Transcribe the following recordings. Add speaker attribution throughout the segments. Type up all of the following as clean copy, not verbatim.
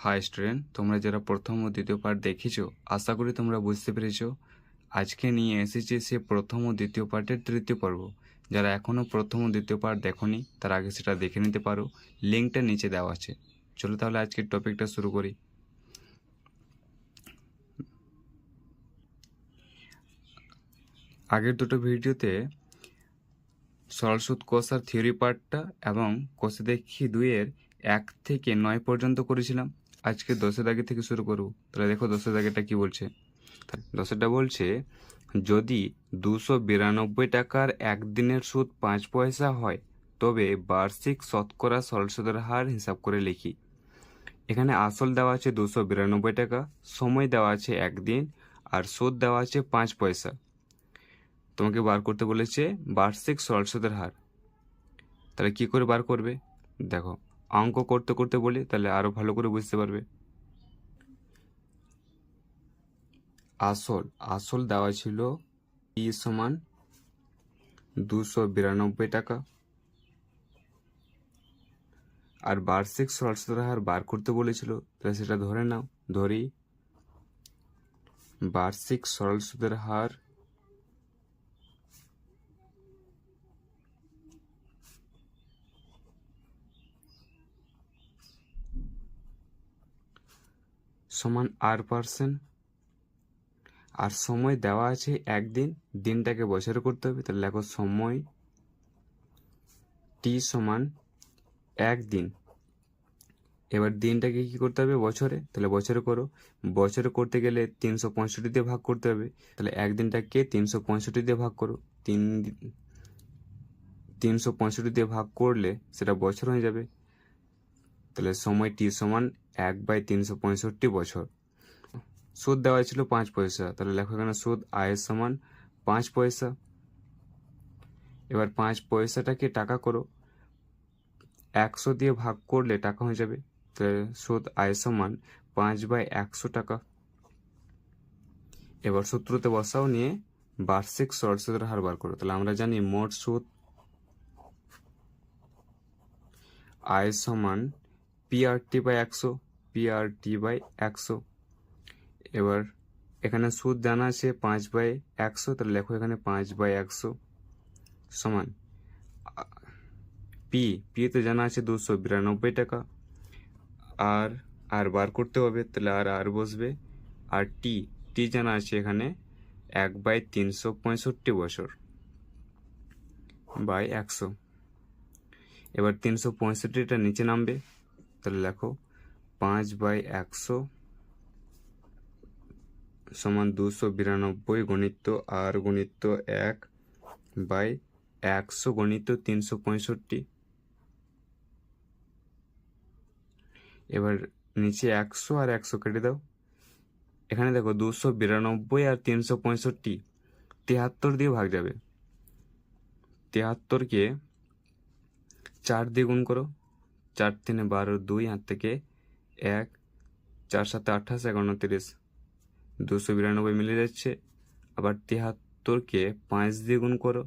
Speaker 1: High student, তোমরা যারা প্রথম ও দ্বিতীয় পার্ট দেখেছো, আশা করি তোমরা বুঝতে পেরেছো। আজকে নিয়ে এসেছি সে প্রথম ও দ্বিতীয় পার্টের তৃতীয় পর্ব। যারা এখনও প্রথম ও দ্বিতীয় পার্ট দেখোনি তার আগে সেটা দেখে নিতে পারো, লিঙ্কটা নিচে দেওয়া আছে। চলো তাহলে আজকের টপিকটা শুরু করি। আগের দুটো ভিডিওতে সরল সুদ কোষ আর থিওরি পার্টটা এবং কোষে দেখি 2-এর 1 থেকে 9 পর্যন্ত করেছিলাম। আজকে 10-এর দাগে থেকে শুরু করব। তাহলে দেখো 10-এর দাগেটা কি বলছে। 10-এরটা বলছে, যদি 292 টাকার একদিনের সুদ 5 পয়সা হয় তবে বার্ষিক শতকরা সরল সুদের হার হিসাব করে লিখি। এখানে আসল দেওয়া আছে 292 টাকা, সময় দেওয়া আছে 1 দিন, আর সুদ দেওয়া আছে 5 পয়সা। তোমাকে বার করতে বলেছে বার্ষিক সরল সুদের হার। তাহলে কি করে বার করবে দেখো, অঙ্ক করতে করতে বলি তাহলে আরো ভালো করে বুঝতে পারবে। আসল দেওয়া ছিল ই সমান 292 টাকা, আর বার্ষিক সরল সুদের হার বার করতে বলেছিল, তাহলে সেটা ধরে নাও। ধরি বার্ষিক সরল সুদের হার সমান R%, আর সময় দেওয়া আছে 1 দিন, দিনটাকে বছরে করতে হবে। তাহলে লেখো সময় টি সমান 1 দিন। এবার দিনটাকে কি করতে হবে বছরে, তাহলে বছরে করো। বছরে করতে গেলে 365 দিয়ে ভাগ করতে হবে। তাহলে একদিনটাকে 365 দিয়ে ভাগ করো। 365 দিয়ে ভাগ করলে সেটা বছর হয়ে যাবে। তাহলে সময় টি সমান 1/365 বছর। সুদ দেওয়া ছিল 5 পয়সা, তাহলে লেখো এখানে সুদ আয়ের সমান 5 পয়সা। এবার 5 পয়সাটাকে টাকা করো, 100 দিয়ে ভাগ করলে টাকা হয়ে যাবে। তাহলে সুদ আয় সমান 5/100 টাকা। এবার সূত্রতে বসাও, নিয়ে বার্ষিক সরল সুদের হার বার করো। তাহলে আমরা জানি মোট সুদ আয় সমান PRT/100, PRT/100। এবার এখানে সুদ জানা আছে 5/100, তাহলে লেখো এখানে 5/100 সমান পি তো জানা আছে 292 টাকা, আর বার করতে হবে, তাহলে আর বসবে। আর টি জানা আছে এখানে 1/365 বছর বাই 100। এবার 365টা নিচে নামবে, তাহলে লেখো 5/100 সমান 292 গণিত আর গণিত 1/100 গণিত 365। এবার নিচে 100 আর 100 কেটে দাও। এখানে দেখো 292 আর 365 73 দিয়ে ভাগ যাবে। 73কে 4 দিয়ে গুণ করো, 4 3 12 2, হাত থেকে 1, 4 7 28 29, 292 মিলে যাচ্ছে। আবার 73কে 5 দিয়ে গুণ করো,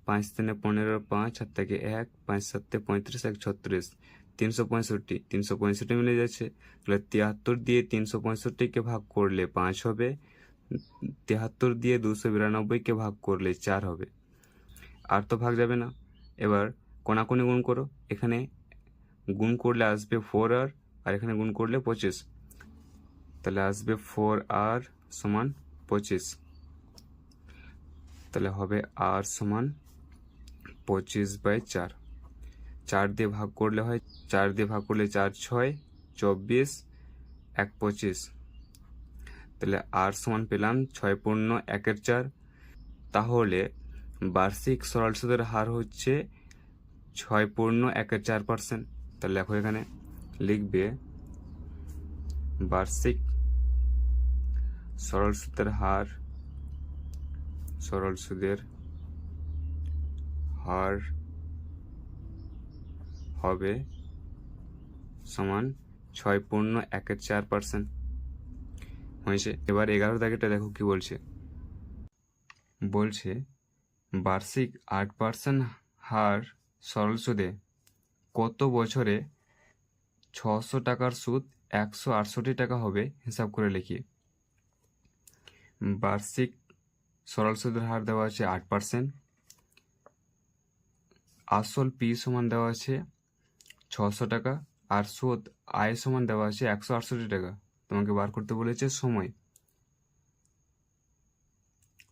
Speaker 1: 5 3 15 5, হাত থেকে 1, 5 7 35 1 36, 365 মিলে যাচ্ছে। তাহলে 73 দিয়ে 365কে ভাগ করলে 5 হবে, 73 দিয়ে 292কে ভাগ করলে 4 হবে। আর তো ভাগ যাবে না। এবার কোনাকুনি গুণ করো, এখানে গুণ করলে আসবে 4R, আর এখানে গুণ করলে 25, তাহলে আসবে 4R সমান 25। তাহলে হবে R সমান 25/4। 4 দিয়ে ভাগ করলে হয়, 4 দিয়ে ভাগ করলে 4 6 24, 1 25। তাহলে R সমান পেলাম 6/1 তাহলে বার্ষিক সরল সুদের হার হচ্ছে 6/1 তাহলে লেখো এখানে লিখবে বার্ষিক সরল সুদের হার হবে সমান 6/1 হয়েছে। এবার 11 দাগেটা দেখো কি বলছে। বার্ষিক 8% হার সরল সুদে কত বছরে 600 টাকার সুদ 168 টাকা হবে। হিসাব করে লিখি। বার্ষিক সরল সুদের হার দেওয়া আছে 8%। আসল পি সমান দেওয়া আছে 600 টাকা, আর সুদ আয় সমান দেওয়া আছে 168 টাকা। তোমাকে বার করতে বলেছে সময়।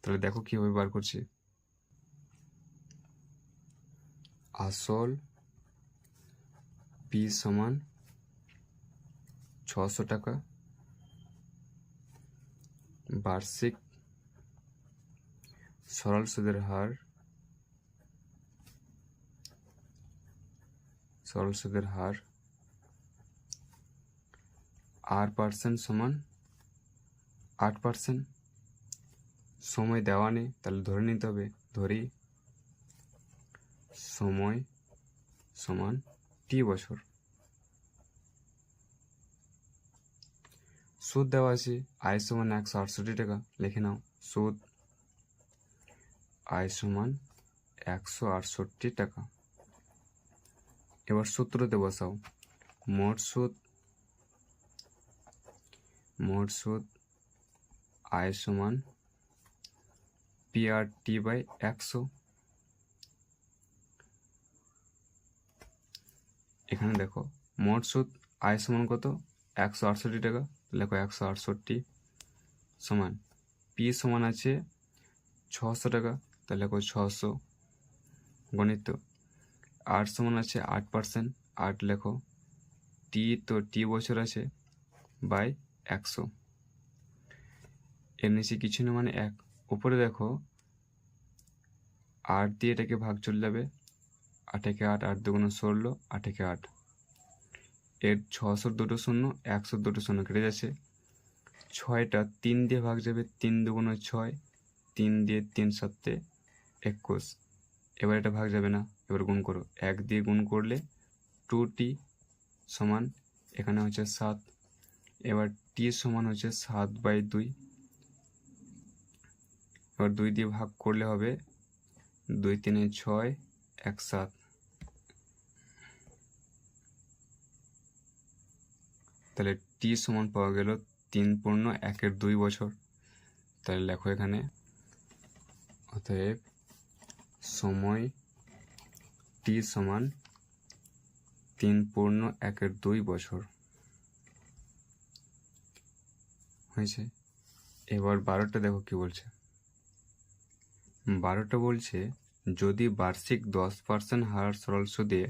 Speaker 1: তাহলে দেখো কিভাবে বার করছি। আসল পি সমান 600 টাকা, বার্ষিক সরল সুদের হার 8% সমান 8%। সময় দেওয়া নেই, তাহলে ধরে নিতে হবে। ধরি সময় সমান টি বছর। সুদ দেওয়া আছে আয় সমান 168 টাকা। লিখে নাও, সুদ আয় সমান 168 টাকা। এবার সূত্রতে বসাও। মোট সুদ আয় সমান PRT বাই 100। এখানে দেখো মোট সুদ আয় সমান কত? 168 টাকা। লেখো 168 সমান পি সমান আছে 600 টাকা, তাহলে লেখো 600 গণিত। আর সমান আছে 8%, 8 লেখো। টি তো টি বছর আছে বাই 100। এর নিচে কিছু না, মানে 1। উপরে দেখো 8 দিয়ে এটাকে ভাগ চলে যাবে। 8 একে 8, 8 দুগুণ 16, 8 একে 8। এর 600 দুটো শূন্য, 100 দুটো শূন্য কেটে যাচ্ছে। 6টা 3 দিয়ে ভাগ যাবে, 3 দুগুণ 6, 3 দিয়ে 3 7 21। এবার এটা ভাগ যাবে না, এবার গুণ করো। 1 দিয়ে গুণ করলে 2t সমান এখানে হচ্ছে 7। এবার টি সমান হচ্ছে 7/2। এবার 2 দিয়ে ভাগ করলে হবে 2 3 6, 1 7। তাহলে টি সমান পাওয়া গেল 3.1/2 বছর। তাহলে লেখো এখানে, অতএব সময় টি সমান 3.1/2 বছর হয়েছে। এবার 12টা দেখো কি বলছে। 12টা বলছে, যদি বার্ষিক 10% হার সরল সুদে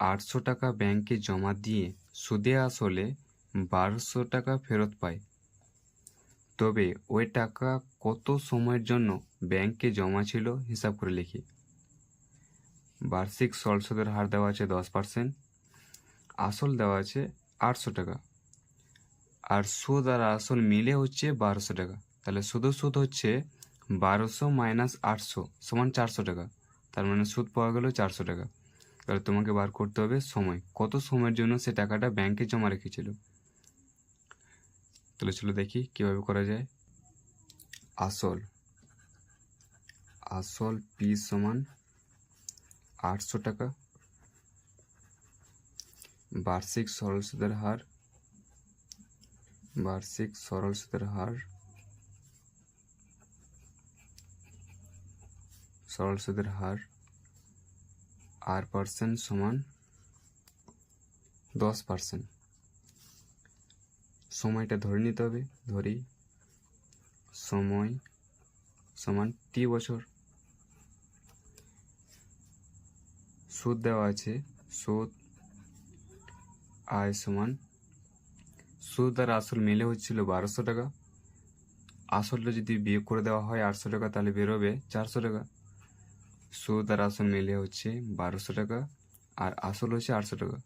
Speaker 1: 800 টাকা ব্যাংকে জমা দিয়ে সুদে আসলে 1200 টাকা ফেরত পায়, তবে ওই টাকা কত সময়ের জন্য ব্যাংকে জমা ছিল হিসাব করে লিখি। বার্ষিক সরল সুদের হার দেওয়া আছে 10%, আসল দেওয়া আছে 800 টাকা, আর সুদ আর আসল মিলে হচ্ছে 1200 টাকা। তাহলে শুধু সুদ হচ্ছে 1200 মাইনাস 800 সমান 400 টাকা। তার মানে সুদ পাওয়া গেল 400 টাকা। তাহলে তোমাকে বার করতে হবে সময়, কত সময়ের জন্য সে টাকাটা ব্যাংকে জমা রেখেছিল। তাহলে চলো দেখি কিভাবে করা যায়। আসল পি সমান 800 টাকা, বার্ষিক সরল সুদের হার 8% সমান 10%। সময়টা ধরে নিতে হবে। ধরি সময় সমান টি বছর। সুদ দেওয়া আছে, সুদ আয় সমান, সুদ আর আসল মিলে হচ্ছিল 1200 টাকা। আসলটা যদি বিয়োগ করে দেওয়া হয় 800 টাকা, তাহলে বেরোবে 400 টাকা। সুদ আর আসল মিলে হচ্ছে 1200 টাকা, আর আসল হচ্ছে 800 টাকা।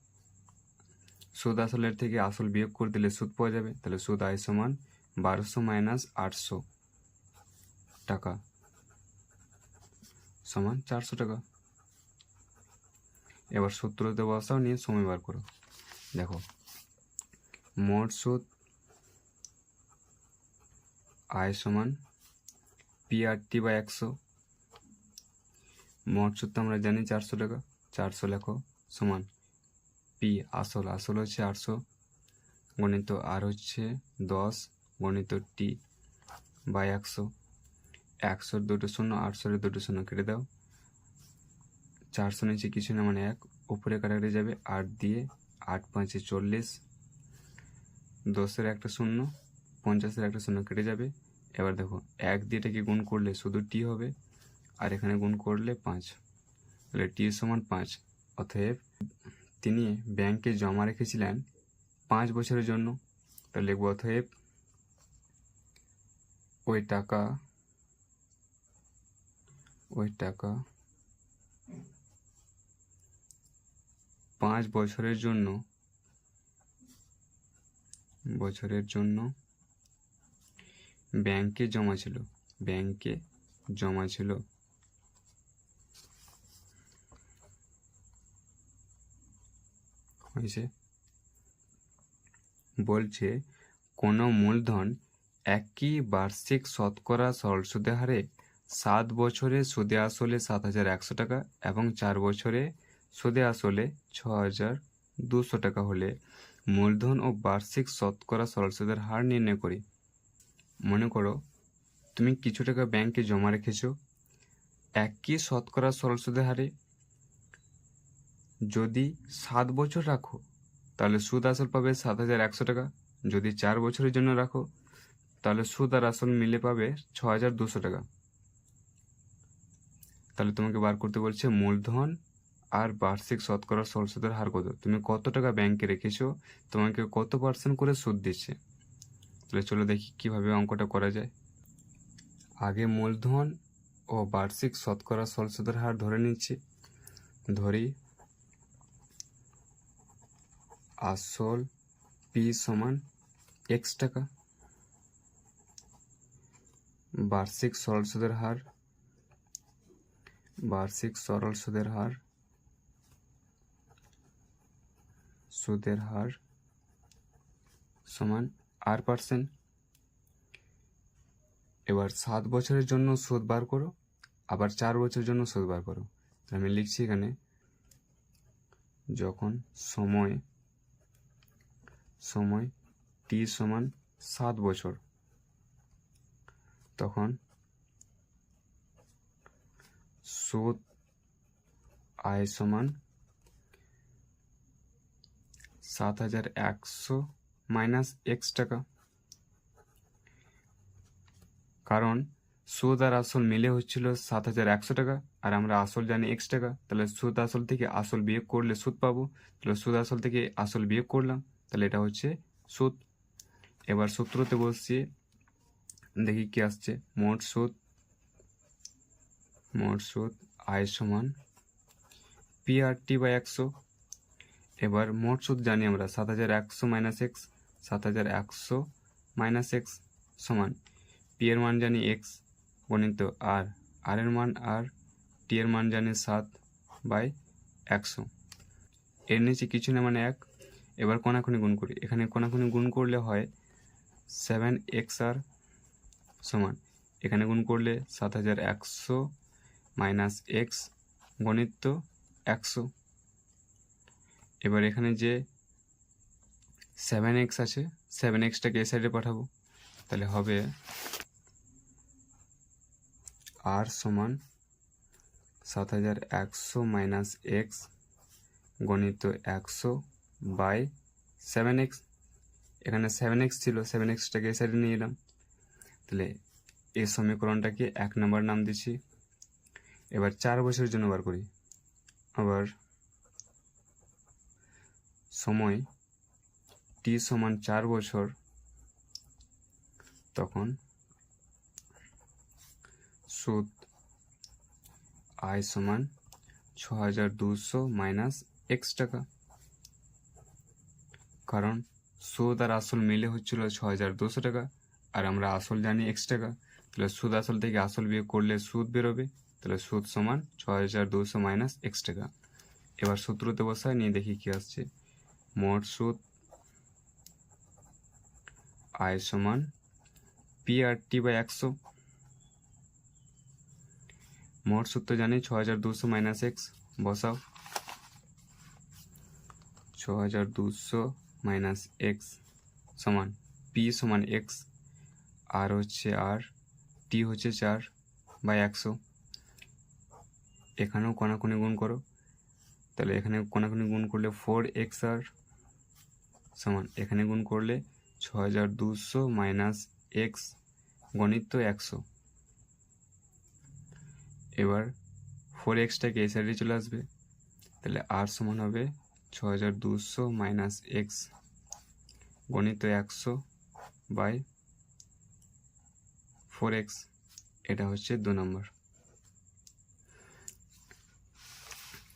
Speaker 1: সুদ আসলের থেকে আসল বিয়োগ করে দিলে সুদ পাওয়া যাবে। তাহলে সুদ আয় সমান 1200 মাইনাস 800 টাকা সমান 400 টাকা। এবার সূত্রতে বসাও, নিয়ে সময় বার করো। দেখো, মোট সুদ আয় সমান PRT বাই 100। মোট সুদ তো আমরা জানি 400 টাকা। 400 লেখো সমান পি আসল হচ্ছে 800 গণিত আর হচ্ছে 10 গণিত টি বাই 100। 100 দুটো শূন্য, 800 দুটো শূন্য কেটে দাও। 400 নিচে কিছু না মানে 1, উপরে কাটাকাটি যাবে 8 দিয়ে, 8 5 40, 10-এর একটা শূন্য, 50-এর একটা শূন্য কেটে যাবে। এবার দেখো 1 দিয়ে এটাকে গুণ করলে শুধু টি হবে, আর এখানে গুণ করলে 5, তাহলে টি সমান 5। অতএব তিনি ব্যাংকে জমা রেখেছিলেন 5 বছরের জন্য। তাহলে লিখব অতএব ওই টাকা 5 বছরের জন্য ব্যাংকে জমা ছিল। হয়েছে। বলছে কোনো মূলধন একই বার্ষিক শতকরা সরল সুদের হারে 7 বছরে সুদে আসলে 7,100 টাকা এবং 4 বছরে সুদে আসলে 6,200 টাকা হলে মূলধন ও বার্ষিক শতকরা সরল সুদের হার নির্ণয় করি। মনে করো তুমি কিছু টাকা ব্যাংকে জমা রেখেছো একই শতকরা সরল সুদের হারে। যদি 7 বছর রাখো তাহলে সুদ আসল পাবে 7,100 টাকা। যদি 4 বছরের জন্য রাখো তাহলে সুদ আর আসল মিলে পাবে 6,200 টাকা। তাহলে তোমাকে বার করতে বলছে মূলধন আর বার্ষিক শতকরা সরল সুদের হার কত। তুমি কত টাকা ব্যাংকে রেখেছো, তোমাকে কত % করে সুদ দিচ্ছে। তাহলে চলো দেখি কিভাবে অঙ্কটা করা যায়। আগে মূলধন ও বার্ষিক শতকরা সরল সুদের হার ধরে নিচ্ছি। ধরি আসল পি সমান x টাকা, বার্ষিক সরল সুদের হার সমান r%। এবার 7 বছরের জন্য সুদ বার করো, আবার 4 বছরের জন্য সুদ বার করো। আমি লিখছি এখানে যখন সময় টি সমান 7 বছর তখন সুদ আয় সমান 7,100 মাইনাস x টাকা। কারণ সুদ আর আসল মিলে হচ্ছিল 7,100 টাকা, আর আমরা আসল জানি x টাকা। তাহলে সুদ আসল থেকে আসল বিয়োগ করলে সুদ পাবো। তাহলে সুদ আসল থেকে আসল বিয়োগ করলাম, তাহলে এটা হচ্ছে সুদ। এবার সূত্রতে বসিয়ে দেখি কি আসছে। মোট সুদ আয় সমান PRT বাই 100। এবার মোট সুদ জানি আমরা 7,100 মাইনাস x, 7,100 মাইনাস x সমান পি এর মান জানি x গণিত আর এর মান আর টি এর মান জানি 7/100। এর নিচে কিছু না মানে 1। এবার কোনাকুনি গুণ করি। এখানে কোনাকুনি গুণ করলে হয় 7xr সমান, এখানে গুণ করলে 7,100 মাইনাস x গণিত 100। এবার এখানে যে 7x আছে 7xটাকে এই সাইডে পাঠাবো। তাহলে হবে r সমান 7,100 মাইনাস x গণিত 100 বাই 7x। এখানে 7x ছিল, 7xটাকে এই সাইডে নিয়ে এলাম। তাহলে এই সমীকরণটাকে 1 নম্বর নাম দিচ্ছি। এবার 4 বছরের জন্য বার করি। আবার সময় টি সমান 4 বছর তখন সুদ আয় সমান 6,200 মাইনাস x টাকা। কারণ সুদ আর আসল মিলে হচ্ছিল 6,200 টাকা, আর আমরা আসল জানি x টাকা। তাহলে সুদ আসল থেকে আসল বিয়োগ করলে সুদ বেরোবে। তাহলে সুদ সমান 6,200 মাইনাস x টাকা। এবার সূত্রতে বসায় নিয়ে দেখি কি আসছে। মোট সুদ আয় সমান PRT বাই 100। মোট সূত্র জানি 6,200 মাইনাস x, বসাও 6,200 মাইনাস x সমান পি সমান এক্স, আর হচ্ছে আর, টি হচ্ছে 4/100। এখানেও কোনাকুনি গুণ করো, তাহলে এখানে কোনাকুনি গুণ করলে 4xr সমান এখানে গুণ করলে 6200 মাইনাস এক্স গণিত 100। এবার 4xটাকে এই সাইডে চলে আসবে, তাহলে আর সমান হবে 6200 মাইনাস এক্স গণিত 100/4x। এটা হচ্ছে 2 নম্বর।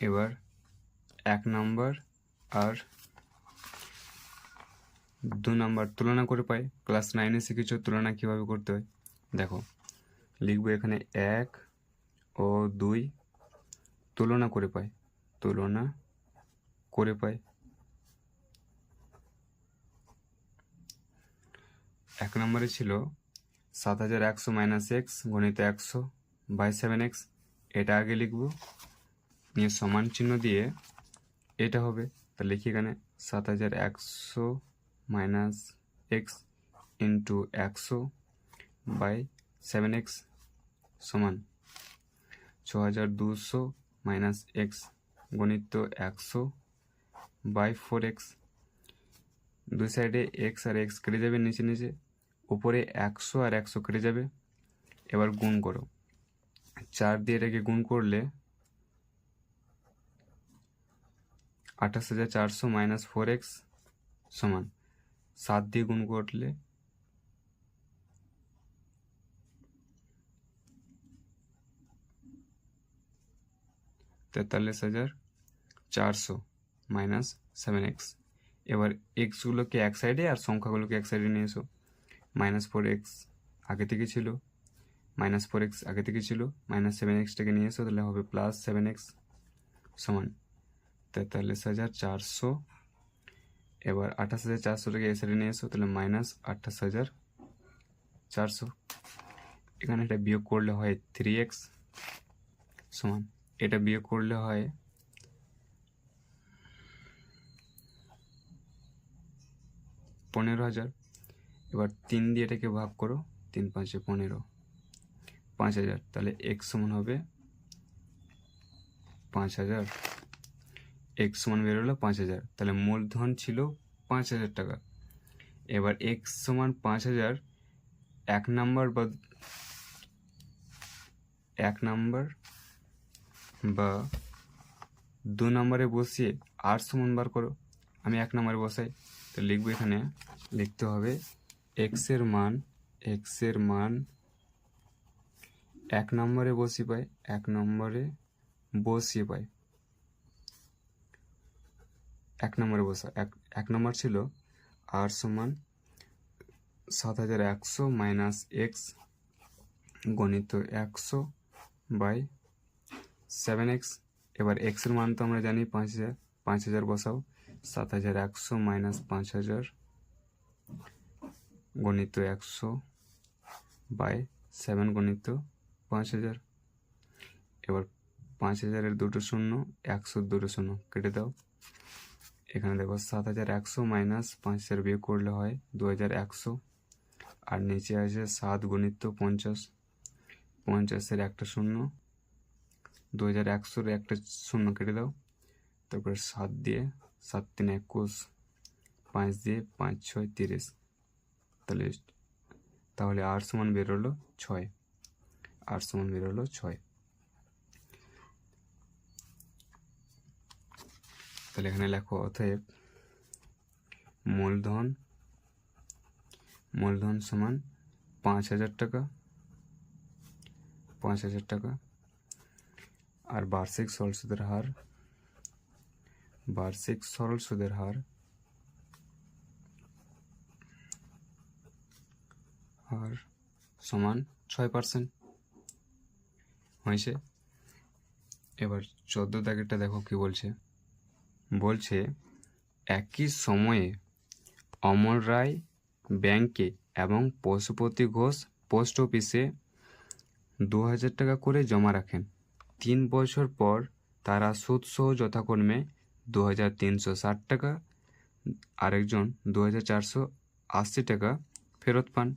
Speaker 1: এবার 1 নম্বর আর 2 নম্বর তুলনা করে পাই। ক্লাস 9-এ শিখেছো তুলনা কীভাবে করতে হয়। দেখো লিখবো এখানে 1 ও 2 তুলনা করে পাই, তুলনা করে পাই। 1 নম্বরে ছিল 7100 মাইনাস এক্স গণিত 100/7x। এটা আগে লিখবো, নিয়ে সমান চিহ্ন দিয়ে এটা হবে, তাহলে লিখি এখানে 7100 মাইনাস এক্স ইন্টু 100/7x সমান 6200 মাইনাস এক্স গণিত 100/4x। দুই সাইডে এক্স আর এক্স কেটে যাবে, নিচে নিচে উপরে 100 আর 100 কেটে যাবে। এবার গুণ করো, 4 দিয়ে এটাকে গুণ করলে 28400 মাইনাস 4x সমান 7 দিয়ে গুণ করলে 43400 মাইনাস 7x। এবার এক্সগুলোকে এক সাইডে আর সংখ্যাগুলোকে এক সাইডে নিয়ে এসো। -4x আগে থেকে ছিল, -4x আগে থেকে ছিল, -7xটাকে নিয়ে এসো, তাহলে হবে +7x সমান 43400। এবার 28400টাকে এই সাইডে নিয়ে এসো, তাহলে -28400। এখানে এটা বিয়োগ করলে হয় 3x সমান, এটা বিয়োগ করলে হয় 15000। এবার 3 দিয়ে এটাকে ভাগ করো, 3 × 5 = 15, 5000। তাহলে x সমান হবে 5000, x সমান বেরোলো 5000। তাহলে মূলধন ছিল 5000 টাকা। এবার x সমান 5000 1 নাম্বার বা 2 নম্বরে বসিয়ে আর সমান বার করো। আমি 1 নম্বরে বসাই, তো লিখবো এখানে, লিখতে হবে x এর মান 1 নম্বরে বসিয়ে পাই, 1 নম্বরে বসিয়ে পাই। 1 নম্বরে বসা, 1 নম্বর ছিল আর সমান 7100 মাইনাস এক্স গণিত 100/7x। এবার এক্স এর মান তো আমরা জানি 5000, 5000 বসাও, 7100 মাইনাস 5000 গণিত 100/7 গণিত 5000। এবার 5000-এর দুটো শূন্য, 100-র দুটো শূন্য কেটে দাও। এখানে দেখো 7100 মাইনাস 5000 বিয়োগ করলে হয় 2100, আর নিচে আছে 7 গণিত 50, 50-এর একটা শূন্য, 2100-এর একটা শূন্য কেটে দাও। তারপরে 7 দিয়ে 7 × 3 = 21, 5 দিয়ে 5 × 6 = 30। তাহলে আর সমান বেরোলো 6, আর সমান বেরোলো 6। তাহলে এখানে লেখো অতএব মূলধন সমান 5000 টাকা, 5000 টাকা। আর বার্ষিক সরল সুদের হার সমান 6% হয়েছে। এবার 14 দাগেরটা দেখো কি বলছে। একই সময়ে অমল রায় ব্যাংকে এবং পশুপতি ঘোষ পোস্ট অফিসে 2000 টাকা করে জমা রাখেন। 3 বছর পর তারা সুদসহ যথাক্রমে 2360 টাকা, আরেকজন 80 টাকা ফেরত পান।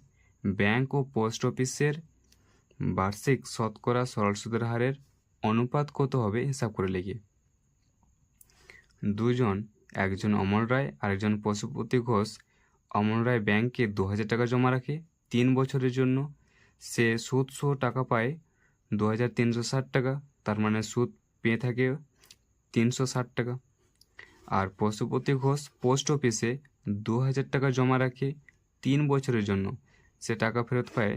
Speaker 1: ব্যাংক ও পোস্ট অফিসের বার্ষিক শতকরা সরল সুদের হারের অনুপাত কত হবে হিসাব করে লিখি। দুজন, একজন অমল রায় আর একজন পশুপতি ঘোষ। অমল রায় ব্যাংকে 2000 টাকা জমা রাখে 3 বছরের জন্য। সে সুদ সহ টাকা পায় 2360 টাকা, তার মানে সুদ পেয়ে থাকে 360 টাকা। আর পশুপতি ঘোষ পোস্ট অফিসে 2000 টাকা জমা রাখে 3 বছরের জন্য। সে টাকা ফেরত পায়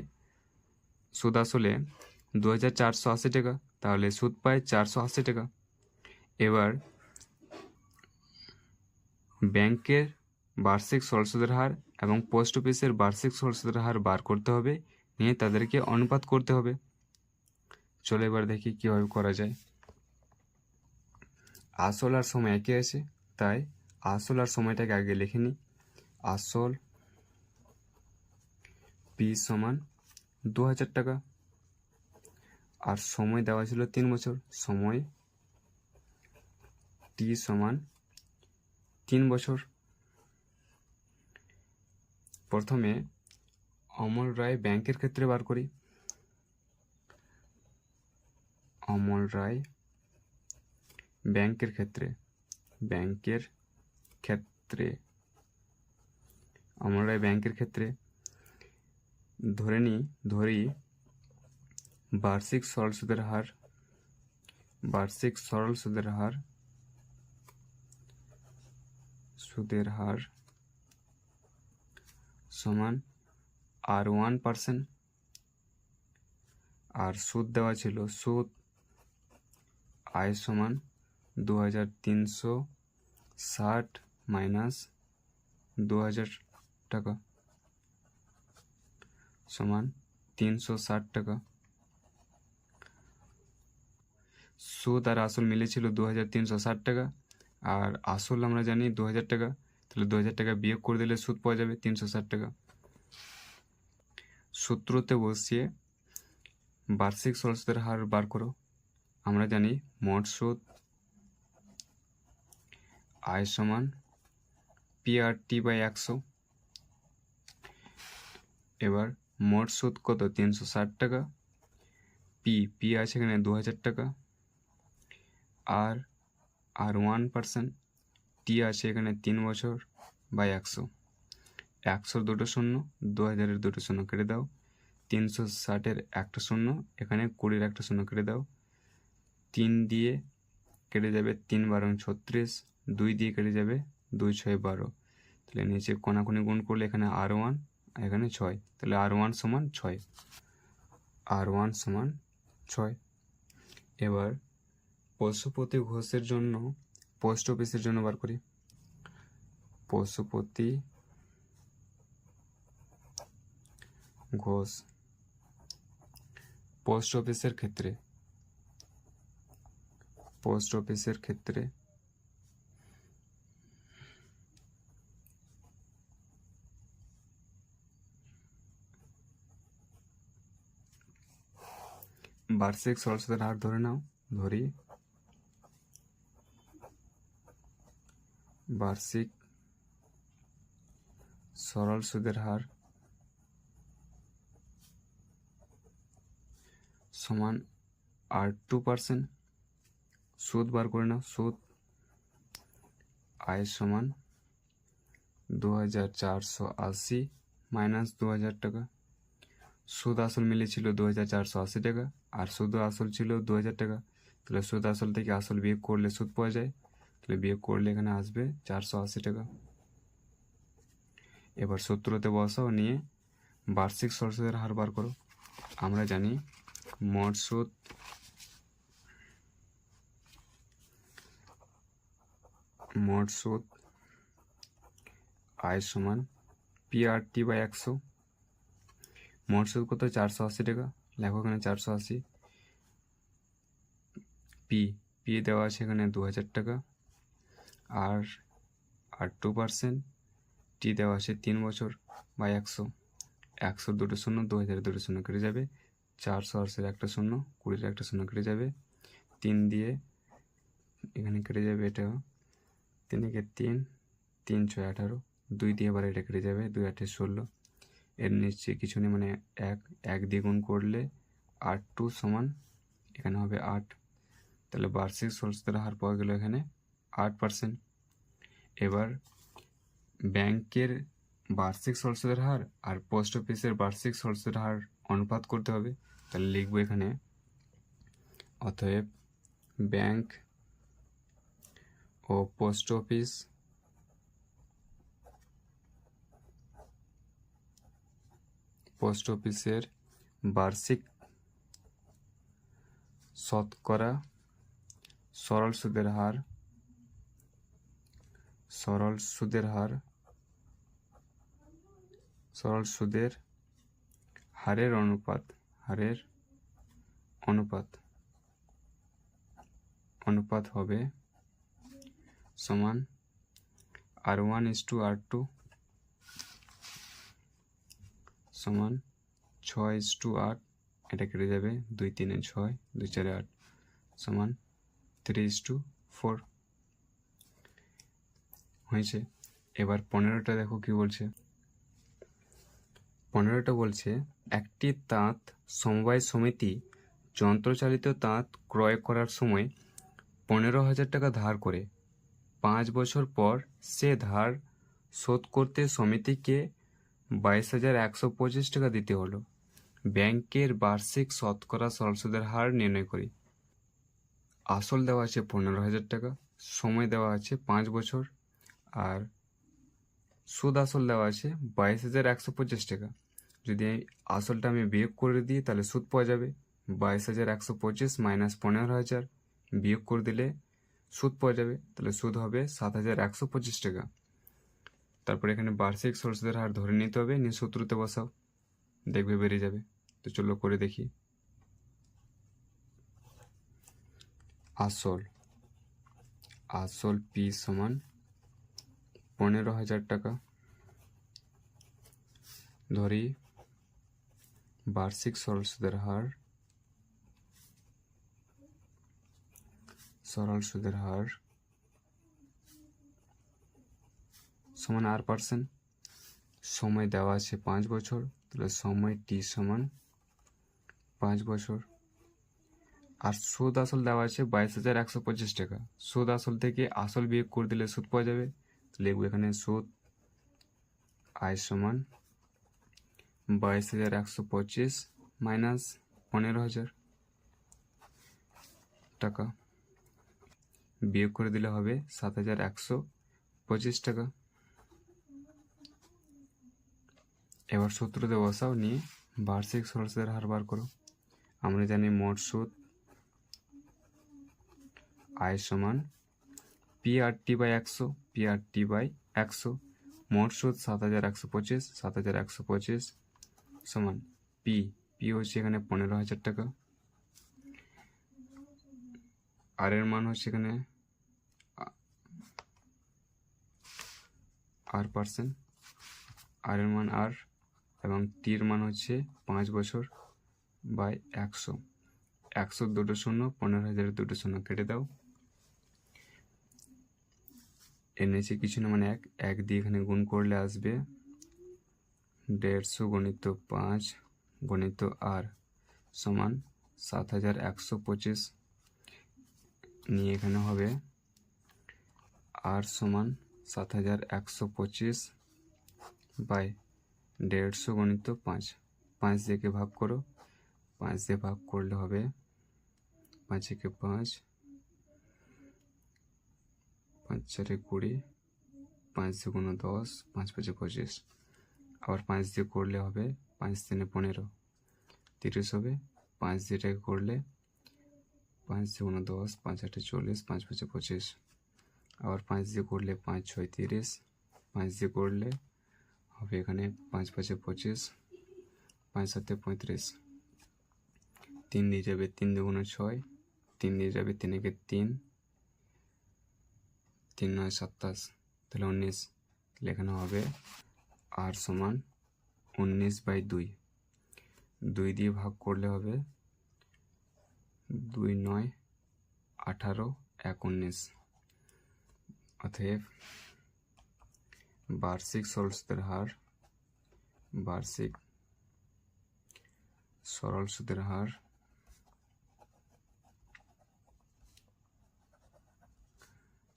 Speaker 1: সুদ আসলে 2480 টাকা, তাহলে সুদ পায় 480 টাকা। এবার ব্যাংকের বার্ষিক সরল সুদের হার এবং পোস্ট অফিসের বার্ষিক সরল সুদের হার বার করতে হবে, নিয়ে তাদেরকে অনুপাত করতে হবে। চলো এবার দেখি কীভাবে করা যায়। আসল আর সময় একই আছে, তাই আসল আর সময়টাকে আগে লিখে নিই। আসল পি সমান 2000 টাকা, আর সময় দেওয়া ছিল 3 বছর। সময় টি সমান 3 বছর। প্রথমে অমল রায় ব্যাংকের ক্ষেত্রে বার করি। অমল রায় ব্যাংকের ক্ষেত্রে অমল রায় ব্যাংকের ক্ষেত্রে ধরি বার্ষিক সরল সুদের হার সমান R1%, আর সুদ দেওয়া ছিল সুদ আয় সমান 2360 মাইনাস 2000 টাকা সমান 360 টাকা। সুদ আর আসল মিলেছিল 2360 টাকা, আর আসল আমরা জানি 2000 টাকা, তাহলে 2000 টাকা বিয়োগ করে দিলে সুদ পাওয়া যাবে 360 টাকা। সূত্রতে বসিয়ে বার্ষিক সরল সুদের হার বার করো। আমরা জানি মোট সুদ আয় সমান PRT/100। এবার মোট সুদ কত? 360 টাকা। পি আছে এখানে 2000 টাকা, আর 1%, টি আছে এখানে 3 বছর বাই 100। 100 দুটো শূন্য, 2000-এর দুটো শূন্য কেটে দাও, 360-এর একটা শূন্য, এখানে 20-এর একটা শূন্য কেটে দাও। 3 দিয়ে কেটে যাবে 3 12 36, 2 দিয়ে কেটে যাবে 2 6 12। তাহলে নিচে কোনাকুনি গুণ করলে এখানে R1, এখানে 6, তাহলে R1 সমান 6। এবার পশুপতি ঘোষের জন্য পোস্ট অফিসের জন্য বার করি। পশুপতি ঘোষ পোস্ট অফিসের ক্ষেত্রে বার্ষিক সরল সুদের হার ধরি বার্ষিক সরল সুদের হার সমান R2%। সুদ বার করে নাও। সুদ আয় সমান 2480 মাইনাস 2000 টাকা। সুদ আসল মিলেছিল 2480 টাকা, আর সুদ আসল ছিল 2000 টাকা। তাহলে সুদ আসল থেকে আসল বিয়োগ করলে সুদ পাওয়া যায়, তাহলে বিয়োগ করলে এখানে আসবে 480 টাকা। এবার সূত্রতে বসাও, নিয়ে বার্ষিক সরল সুদের হার বার করো। আমরা জানি মোট সুদ আয় সমান PRT/100। মোট সুদ কত? 480 টাকা। লেখো এখানে 480। পি দেওয়া আছে এখানে 2000 টাকা, আর 2%, টি দেওয়া আছে 3 বছর বাই 100। 100 দুটো শূন্য, 2000 দুটো শূন্য কেটে যাবে, 480-এর একটা শূন্য, 20-এর একটা শূন্য কেটে যাবে, 3 দিয়ে এখানে কেটে যাবে, এটা 3 × 3 = 3 × 6 = 18। 2 দিয়ে এবার এটা কেটে যাবে, 2 8 16, এর নিচে কিছু নেই মানে 1 দিয়ে গুণ করলে 8 সমান এখানে হবে 8, তাহলে বার্ষিক সরল হার পাওয়া গেল এখানে 8%। এবার ব্যাংকের বার্ষিক সরল হার আর পোস্ট অফিসের বার্ষিক সরল হার অনুপাত করতে হবে, তাহলে লিখবো এখানে অতএব ব্যাংক ও পোস্ট অফিসের বার্ষিক শতকরা সরল সুদের হারের অনুপাত হবে সমান R1:R2 সমান 6:8, এটা কেটে যাবে, 2 3 6, 2 4 8 সমান 3:4 হয়েছে। এবার 15টা দেখো কি বলছে। 15টা বলছে একটি তাঁত সমবায় সমিতি যন্ত্রচালিত তাঁত ক্রয় করার সময় 15,000 টাকা ধার করে 5 বছর পর সে ধার শোধ করতে সমিতিকে 22,125 টাকা দিতে হলো। ব্যাংকের বার্ষিক শতকরা সরল সুদের হার নির্ণয় করি। আসল দেওয়া আছে 15,000 টাকা, সময় দেওয়া আছে 5 বছর, আর সুদ আসল দেওয়া আছে 22,125 টাকা। যদি আসলটা আমি বিয়োগ করে দিই তাহলে সুদ পাওয়া যাবে 22,125 মাইনাস 15,000, বিয়োগ করে দিলে সুদ পাওয়া যাবে, তাহলে সুদ হবে 7,125 টাকা। তারপর এখানে বার্ষিক সরল সুদের হার ধরে নিতে হবে, নিয়ে সূত্রতে বসাও, দেখবে বেরিয়ে যাবে। তো চলো করে দেখি। আসল পি সমান 15,000 টাকা, ধরি বার্ষিক সরল সুদের হার সমান R%, সময় দেওয়া আছে 5 বছর, তাহলে সময় টি সমান 5 বছর, আর সুদ আসল দেওয়া আছে 22,125 টাকা। সুদ আসল থেকে আসল বিয়োগ করে দিলে সুদ পাওয়া যাবে, লিখবো এখানে সুদ আয় সমান 22,125 মাইনাস 15,000 টাকা, বিয়োগ করে দিলে হবে 7,125 টাকা। এবার সূত্রতে বসাও, নিয়ে বার্ষিক সরল সুদের হার বার করো। আমরা জানি মোট সুদ আয় সমান PRT/100, মোট সুদ 7,125 সমান পি হচ্ছে এখানে 15,000 টাকা, আর এর মান হচ্ছে এখানে R%, আর এর মান আর, এবং টির মান হচ্ছে 5 বছর বাই 100, 100 দুটো শূন্য, 15,000 দুটো শূন্য কেটে দাও, এর নিচে কিছু না মানে 1 দিয়ে এখানে গুণ করলে আসবে 150 গুণিত 5 গুণিত আর সমান 7,125, নিয়ে এখানে হবে আর সমান 7,125 বাই 150 গুণিত 5, 5 দিয়ে ভাগ করো, 5 দিয়ে ভাগ করলে হবে 5 একে 5, 5 4 20, 5 2 10, 5 5 25, আবার 5 দিয়ে করলে হবে 5 3 15, 30 হবে, 5 দিয়ে এটাকে করলে 5 2 10, 5 8 40, 5 5 25, আবার 5 দিয়ে করলে 5 6 30, 5 দিয়ে করলে হবে এখানে 5 5 25, 5 7 35, 3 দিয়ে যাবে 3 2 6, 3 দিয়ে যাবে 3 একে 3, 3 9 27, তাহলে 19, তাহলে এখানে হবে আর সমান 19/2, 2 দিয়ে ভাগ করলে হবে 2 9 18 1 19, অতএব বার্ষিক সরল সুদের হার, বার্ষিক সরল সুদের হার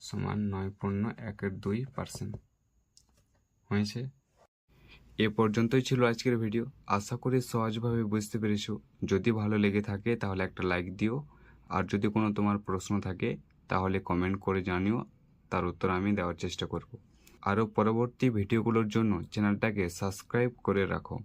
Speaker 1: সমান 9.12%। হয়েছে। এ পর্যন্তই ছিল আজকের ভিডিও। আশা করি সহজভাবে বুঝতে পেরেছো। যদি ভালো লেগে থাকে তাহলে একটা লাইক দিও, আর যদি কোনো তোমার প্রশ্ন থাকে তাহলে কমেন্ট করে জানিও, তার উত্তর আমি দেওয়ার চেষ্টা করব। আরও পরবর্তী ভিডিওগুলোর জন্য চ্যানেলটাকে সাবস্ক্রাইব করে রাখো।